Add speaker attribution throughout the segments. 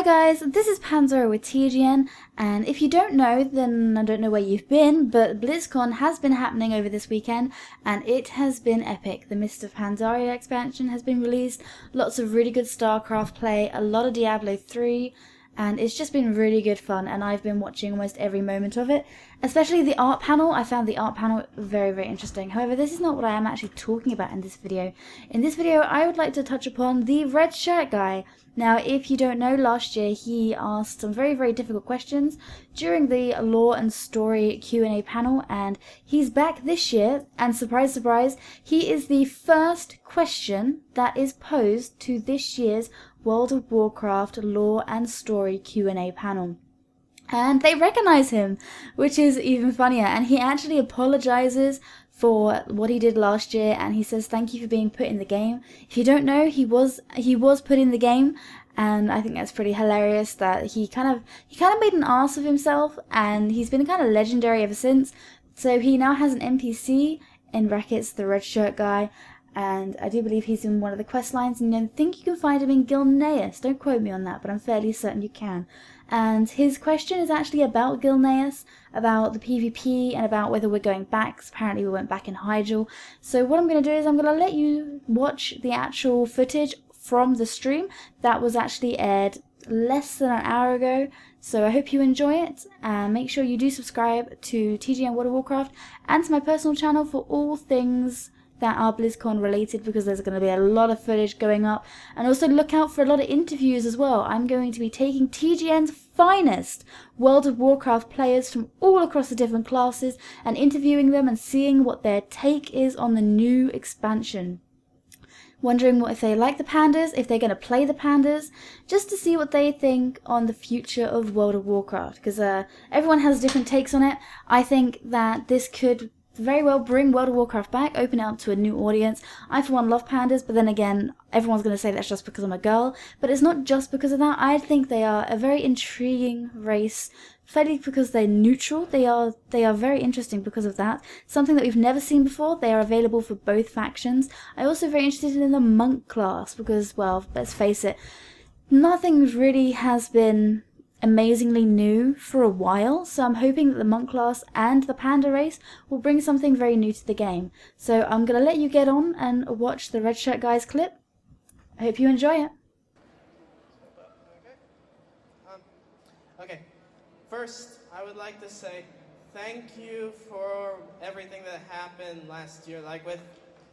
Speaker 1: guys, this is Pandora with TGN, and if you don't know, then I don't know where you've been, but BLIZZCON has been happening over this weekend, and it has been epic. The Mist of Pandaria expansion has been released, lots of really good StarCraft play, a lot of Diablo 3, and it's just been really good fun, and I've been watching almost every moment of it. Especially the art panel. I found the art panel very, very interesting. However, this is not what I am actually talking about in this video. In this video, I would like to touch upon the red shirt guy. Now, if you don't know, last year he asked some very, very difficult questions during the lore and story Q&A panel, and he's back this year, and surprise, surprise, he is the first question that is posed to this year's World of Warcraft lore and story Q&A panel. And they recognize him, which is even funnier, and he actually apologizes for what he did last year, and he says thank you for being put in the game. If you don't know, he was put in the game, and I think that's pretty hilarious that he kind of made an ass of himself, and he's been kind of legendary ever since. So he now has an NPC, in brackets the red shirt guy, and I do believe he's in one of the quest lines, and I think you can find him in Gilneas. Don't quote me on that, but I'm fairly certain you can. And his question is actually about Gilneas, about the PvP, and about whether we're going back, 'cause apparently we went back in Hyjal. So what I'm going to do is I'm going to let you watch the actual footage from the stream that was actually aired less than an hour ago. So I hope you enjoy it, and make sure you do subscribe to TGN World of Warcraft and to my personal channel for all things that are BlizzCon related, because there's going to be a lot of footage going up, and also look out for a lot of interviews as well. I'm going to be taking TGN's finest World of Warcraft players from all across the different classes and interviewing them and seeing what their take is on the new expansion. Wondering what if they like the pandas, if they're going to play the pandas, just to see what they think on the future of World of Warcraft, because everyone has different takes on it. I think that this could very well bring World of Warcraft back, open it up to a new audience. I for one love pandas, but then again, everyone's going to say that's just because I'm a girl, but it's not just because of that. I think they are a very intriguing race, fairly because they're neutral. They are very interesting because of that. Something that we've never seen before. They are available for both factions. I'm also very interested in the monk class because, well, let's face it, nothing really has been amazingly new for a while, so I'm hoping that the monk class and the panda race will bring something very new to the game. So I'm going to let you get on and watch the red shirt guy's clip. I hope you enjoy it.
Speaker 2: Okay. First, I would like to say thank you for everything that happened last year, like with,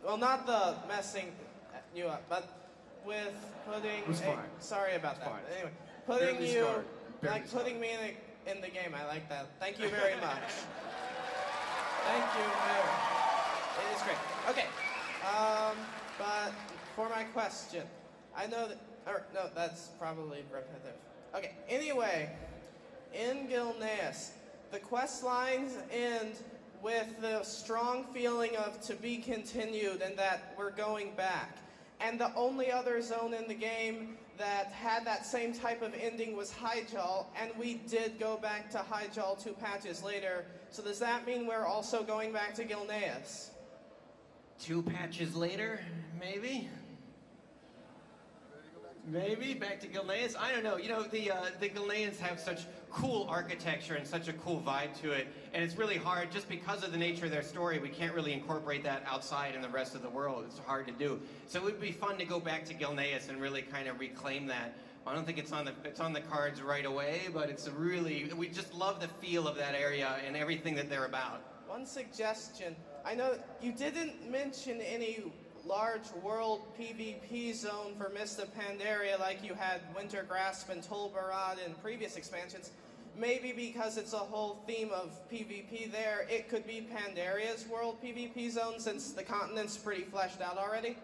Speaker 2: well, not the messing you up, but with putting, sorry about that, but anyway, putting you, like putting me in the game. I like that. Thank you very much. Thank you very much. It is great. Okay. But for my question, I know that, or no, that's probably repetitive. Okay. Anyway, in Gilneas, the quest lines end with the strong feeling of to be continued and that we're going back. And the only other zone in the game that had that same type of ending was Hyjal, and we did go back to Hyjal 2 patches later. So does that mean we're also going back to Gilneas?
Speaker 3: 2 patches later, maybe? Maybe back to Gilneas? I don't know. You know, the Gilneans have such cool architecture and such a cool vibe to it, and it's really hard, just because of the nature of their story, we can't really incorporate that outside in the rest of the world. It's hard to do. So it would be fun to go back to Gilneas and really kind of reclaim that. I don't think it's on the cards right away, but it's we just love the feel of that area and everything that they're about.
Speaker 2: One suggestion. I know you didn't mention any large world PvP zone for Mist of Pandaria like you had Winter Grasp and Tolbarad in previous expansions. Maybe because it's a whole theme of PvP there, it could be Pandaria's world PvP zone since the continent's pretty fleshed out already?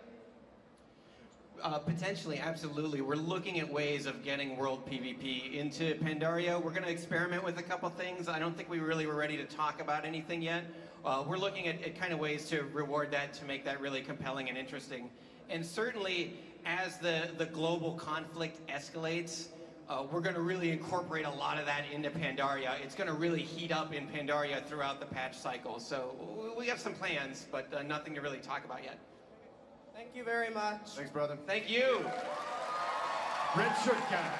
Speaker 3: Potentially, absolutely. We're looking at ways of getting world PvP into Pandaria. We're going to experiment with a couple things. I don't think we really were ready to talk about anything yet. We're looking at kind of ways to reward that, to make that really compelling and interesting. And certainly, as the global conflict escalates, we're going to really incorporate a lot of that into Pandaria. It's going to really heat up in Pandaria throughout the patch cycle. So we have some plans, but nothing to really talk about yet.
Speaker 2: Thank you very much.
Speaker 4: Thanks, brother.
Speaker 3: Thank you.
Speaker 4: Red shirt guy.